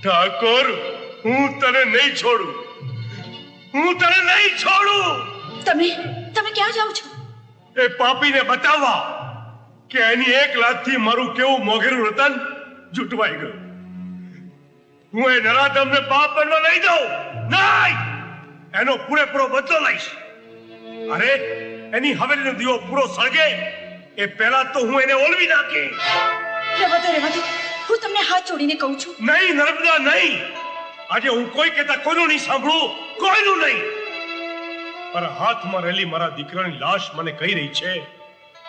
ઠાકોર, હું તને નહીં છોડું, હું તને નહીં છોડું. તમે ક્યાં જાઓ છો? એ પાપીને બતાવવા કે એની એક લાતથી મારું કેવું મોઘેરું રતન જૂટવાઈ ગયું. હું એ નરાધમને પાપ બનવા નહીં દઉં, નહીં. એનો પૂરેપૂરો બદલો લઈશ. અરે એની હવેલીનો દીવો પૂરો સળગે એ પહેલા તો હું એને ઓલવી નાખી. રહેવા દો. હું તમને હાથ જોડીને કહું છું. નહીં નર્મદા, નહીં. આજે હું કોઈ કહેતા કોઈનું નહીં સાંભળું, કોઈનું નહીં. પર હાથમાં રહેલી મારા દીકરાની લાશ મને કહી રહી છે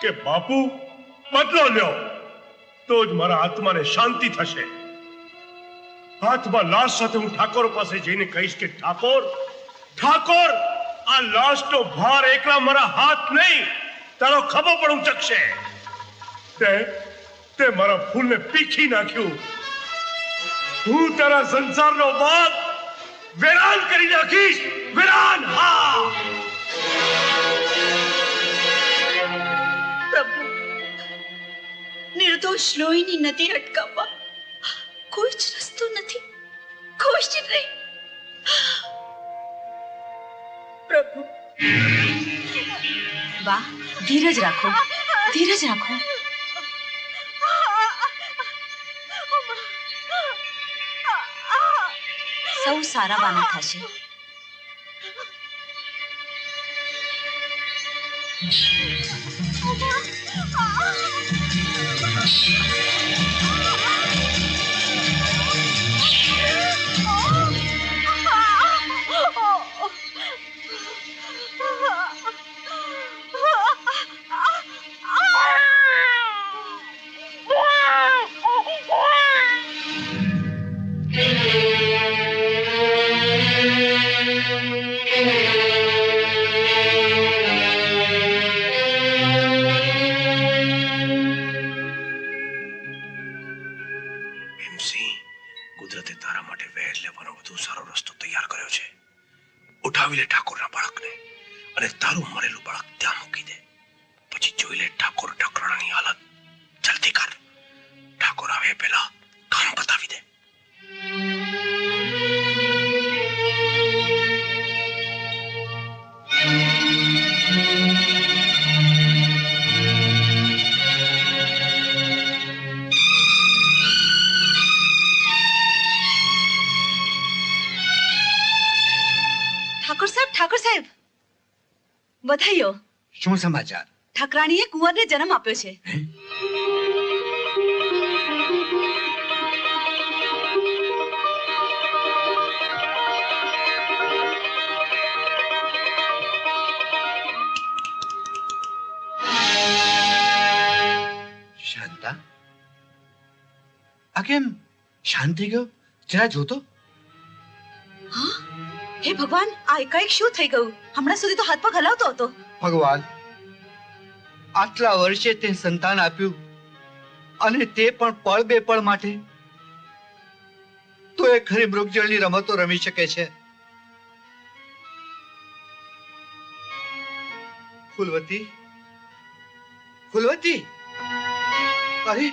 કે બાપુ બદલો લ્યો, તો જ મારા આત્માને શાંતિ થશે. હાથમાં લાશ સાથે હું ઠાકોર પાસે જઈને કહીશ કે ઠાકોર, આ લાશનો ભાર એકલા મારા હાથ નહીં, તારો ખભો પણ ઉચકશે. તે મારા ફૂલને પીખી નાખ્યું. હું તારા સંસારનો બાગ વેરાન કરી નાખીશ, વેરાન. હા પ્રભુ, નિર્દોષ લોહીની નદી અટકાવવા કોઈ જ રસ્તો નથી, કોઈ જ નહીં. પ્રભુ, વાહ, ધીરજ રાખો. સૌ સારા બાના થશે. કુદરતે તારા માટે વેર લેવાનો વધુ સારો રસ્તો તૈયાર કર્યો છે. ઉઠાવી લે ઠાકોરના બાળકને અને તારું મરેલું બાળક ત્યાં મૂકી દે. પછી જોઈ લે ઠાકોર ઠકરાણાની હાલત. જલ્દી કર, ઠાકોર આવે પહેલા કામ પતાવી દે. ઠાકોર સાહેબ, વધાઈઓ. શું સમાચાર? ઠકરાણીએ કુંવરને જન્મ આપ્યો છે. શાંતા, આ કેમ શાંત થઈ ગયો? જરા જોતો. હા, હે ભગવાન, આ એકાએક શું થઈ ગયું? હમણાં સુધી તો હાથ પગ હલાવતો હતો. ભગવાન, આટલા વર્ષે તે સંતાન આપ્યું અને તે પણ પળ બે પળ માટે, તો એ ખરી મૃગજળની રમતો રમી શકે છે. ફૂલવતી, અરે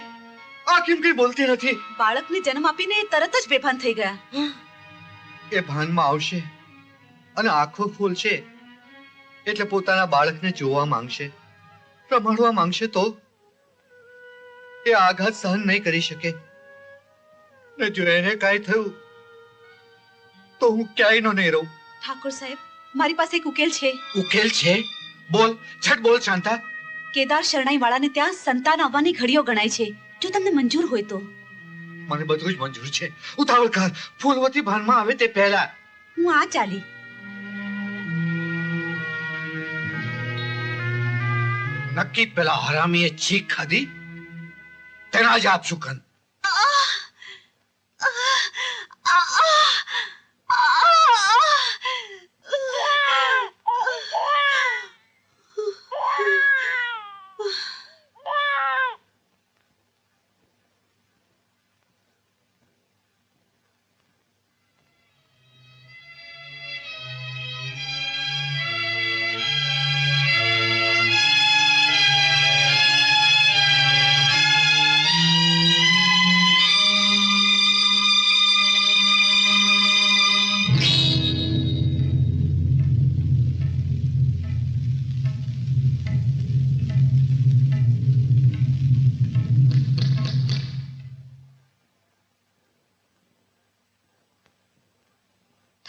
આ કેમ કઈ બોલતી નથી? બાળકને જન્મ આપીને તરત જ બેભાન થઈ ગયા. એ ભાનમાં આવશે અને આંખો ફૂલ છે એટલે પોતાના બાળકને જોવા માંગશે, રમાડવા માંગશે, તો એ આઘાત સહન નહીં કરી શકે. ને જો એને કાંઈ થયું તો હું ક્યાંય નો નહીં રહું. ઠાકોર સાહેબ, મારી પાસે એક ઉકેલ છે. ઉકેલ છે? બોલ, છટ બોલ શાંતા. કેદાર શરણાઈ વાળાને ત્યાં સંતાન આવવાની ઘડીઓ ગણાય છે. જો તમને મંજૂર હોય તો. મને બધું જ મંજૂર છે. ઉતાવળ કર, ફૂલવતી ભાનમાં આવે તે પહેલા. હું આ ચાલી. નક્કી પેલા હરામીએ છીક ખાધી, તેના જ આપશું કન.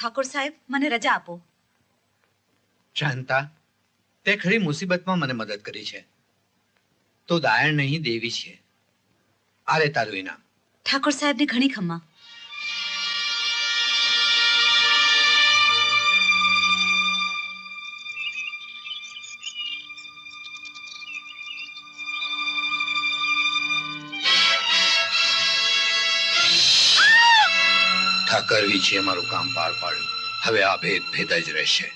ઠાકોર સાહેબ મને રજા આપો. શાંતા, તે ખરી મુસીબતમાં મને મદદ કરી છે. તો દાયણ નહીં દેવી છે. આરે તારું ઇનામ. ઠાકોર સાહેબની ઘણી ખમ્મા. ઠાકરવી છે મારું કામ પાર પાડ્યું. હવે આ ભેદ ભેદ જ રહેશે.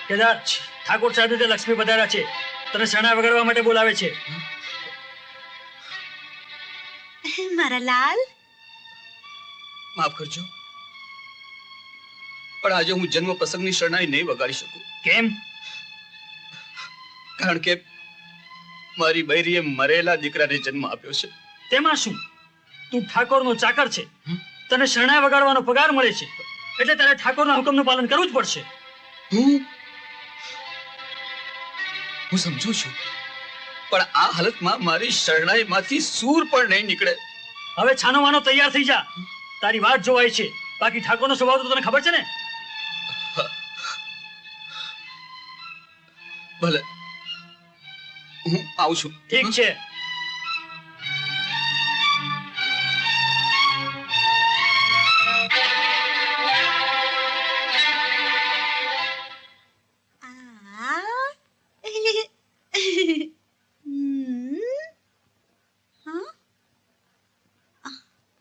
કેદાર, ઠાકોર સાહેબ ને લક્ષ્મી પધાર્યા છે. તને શરણાઈ વગાડવા માટે બોલાવે છે. મારા લાલ, માફ કરજો, પણ આજે હું જન્મ પ્રસંગની શરણાઈ નહીં વગાડી શકું. કેમ? કારણ કે મારી બૈરીએ મરેલા દીકરાને જન્મ આપ્યો છે. તેમાં શું? તું ઠાકોરનો ચાકર છે. તને શરણાઈ વગાડવાનો પગાર મળે છે, એટલે તારે ઠાકોરના હુકમનું પાલન કરવું જ પડશે. હું સમજુ છું, પણ આ હાલતમાં મારી શરણાઈમાંથી સૂર પણ નહીં નીકળે. હવે છાનો માનો તૈયાર થઈ જા. તારી વાત જોવાય છે. બાકી ઠાકોરનો સ્વભાવ તો તને ખબર છે ને. ભલે, હું આવું છું. ઠીક છે.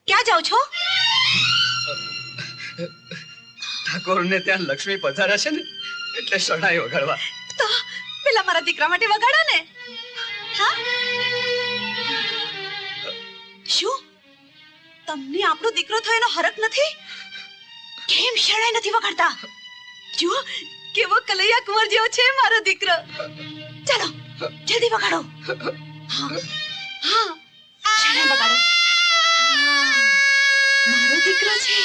ક્યાં જાઓ છો? ઠાકોરને ત્યાં લક્ષ્મી પધાર્યા છે ને, એટલે શરણાઈ વગાડવા. તો પેલા મારા દીકરા માટે વગાડો ને. હા, શું તમને આપણો દીકરો થયો એનો હરખ નથી? કેમ શરણાઈ નથી વગાડતા? જો કેવો કલૈયા કુંવર જેવો છે મારો દીકરો. ચાલો જલ્દી વગાડો. હા હા, શરણાઈ વગાડો. મારો દીકરો છે.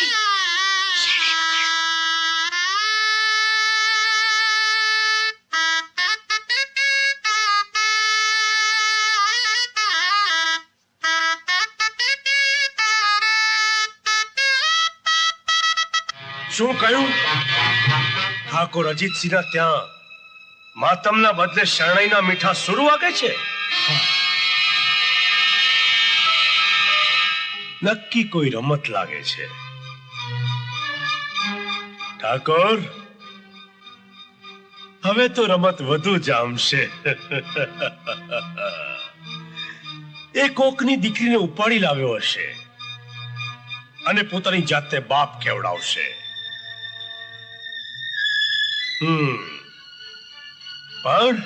શું કહ્યું? ઠાકોર અજીતસિંહના ત્યાં માતમના બદલે શરણાઈના મીઠા સુર વાગે છે. નક્કી કોઈ રમત લાગે છે. ઠાકોર, હવે તો રમત વધુ જામશે. એ કોકની દીકરીને ઉપાડી લાવ્યો હશે અને પોતાની જાતે બાપ કેવડાવશે. પણ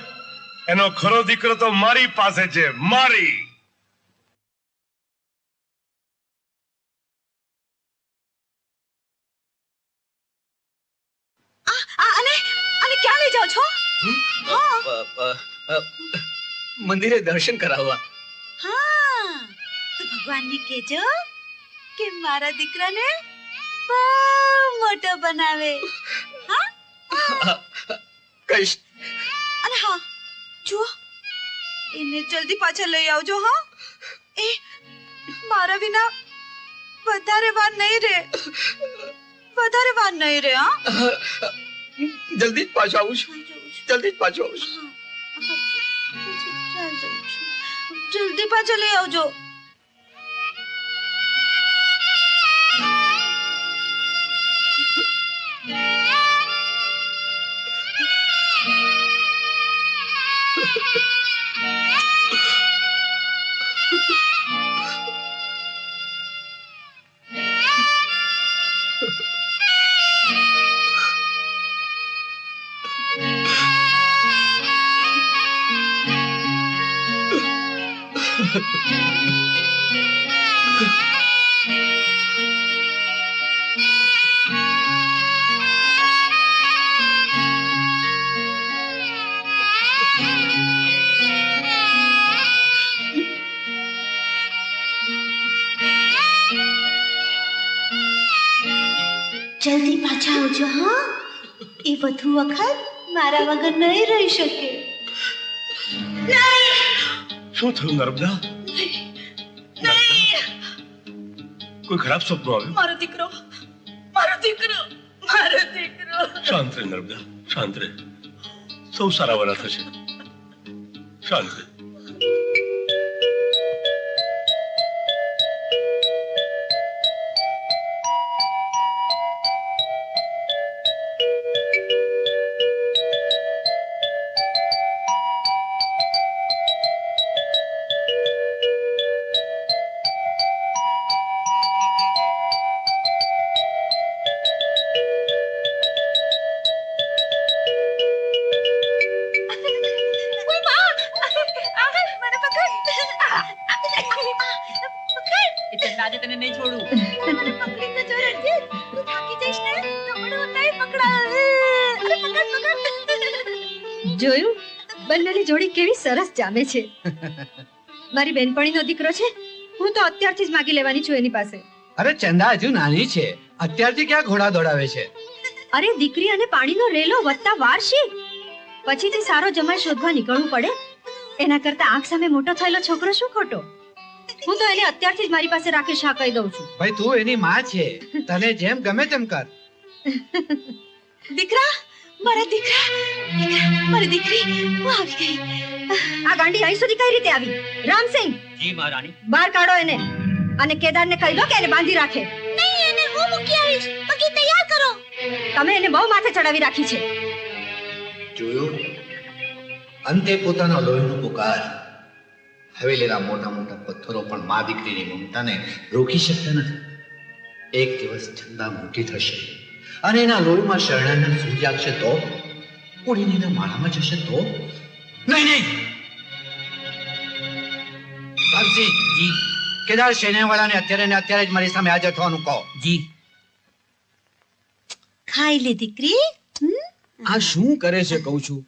એનો ખરો દીકરો તો મારી પાસે છે. મારી અને અને ક્યાં લઈ જાઓ છો? મંદિરે દર્શન કરાવવા. હા, તો ભગવાનને કહેજો કે મારા દીકરાને બહુ મોટો બનાવે. હા, કહીશ. અને હા, જુઓ એને જલ્દી પાછા લઈ આવજો. હા, એ મારા વિના વધારે વાર નહીં રહે. વધારે વાર નહીં રહે. હા, જલ્દી જ પાછો આવું છું. જલ્દી જ પાછો આવું છું. જલ્દી પાછો લઈ આવજો. જલ્દી પાછા આવજો હા એ વધુ વખત મારા વગર નહીં રહી શકે શું થયું નર્મદા? કોઈ ખરાબ સપનું આવ્યું? મારો દીકરો મારો દીકરો મારો દીકરો શાંત રહે નર્મદા, શાંત રહે. સૌ સારા વાળા થશે. શાંત રહે. આજે તને નહીં છોડું. જોયું બંનેની જોડી કેવી સરસ જામે છે. મારી બેનપણીનો દીકરો છે, હું તો અત્યારથી જ માગી લેવાની છું એની પાસે. અરે ચંદા હજુ નાની છે, અત્યારથી ક્યાં ઘોડા દોડાવે છે? અરે દીકરી અને પાણીનો રેલો વધતા વાર છે, પછીથી સારો જમાઈ શોધવા નીકળવું પડે. એના કરતા આંખ સામે મોટો થયેલો છોકરો શું ખોટો? હું તો એને અત્યારથી જ મારી પાસે રાખીશ હા કહી દઉં છું. ભાઈ તું એની માં છે, તને જેમ ગમે તેમ કર. દીકરા મારા દીકરા મારી દીકરી હું આવી ગઈ. આ ગાંડી અહીં સુધી કઈ રીતે આવી? રામસિંહ, જી મહારાણી. બહાર કાઢો એને અને કેદારને કહી દો કે એને બાંધી રાખે. નહીં એને હું મૂકી આવીશ. પગી તૈયાર કરો. તમે એને બહુ માથે ચડાવી રાખી છે. જોયું, અંતે પોતાના લોહીનો પુકાર. હવેલીના મોટા મોટા પથ્થરો પણ મા દીકરીની મમતાને રોકી શકતા નથી. એક દિવસ ચંદા મોટી થશે અને એના લોહીમાં શરણાઈને સૂઈ જાગશે તો, ઉડીને એના માળામાં જશે તો. નહીં નહીં રામસિંહ જી, કેદાર સેનાવાળાને અત્યારે ને અત્યારે જ મારી સામે હાજર થવાનું કહો. જી. ખાઈ લે દીકરી. આ શું કરે છે કહું છું.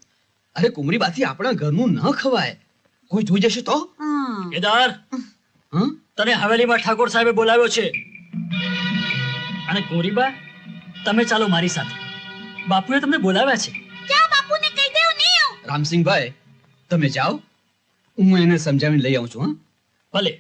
અરે કુમરી બાથી આપણા ઘરનું ન ખવાય, કોઈ જોઈ જશે તો. કેદાર, હં? તને હવેલીમાં ઠાકોર સાહેબે બોલાવ્યો છે. અને કોરીબા, તમે ચાલો મારી સાથે. બાપુએ તમને બોલાવ્યા છે. જા બાપુને કહી દે હું નહીં આવું. રામસિંહભાઈ, તમે જાઓ, હું એને સમજાવીને લઈ આવું છું. હા, ભલે.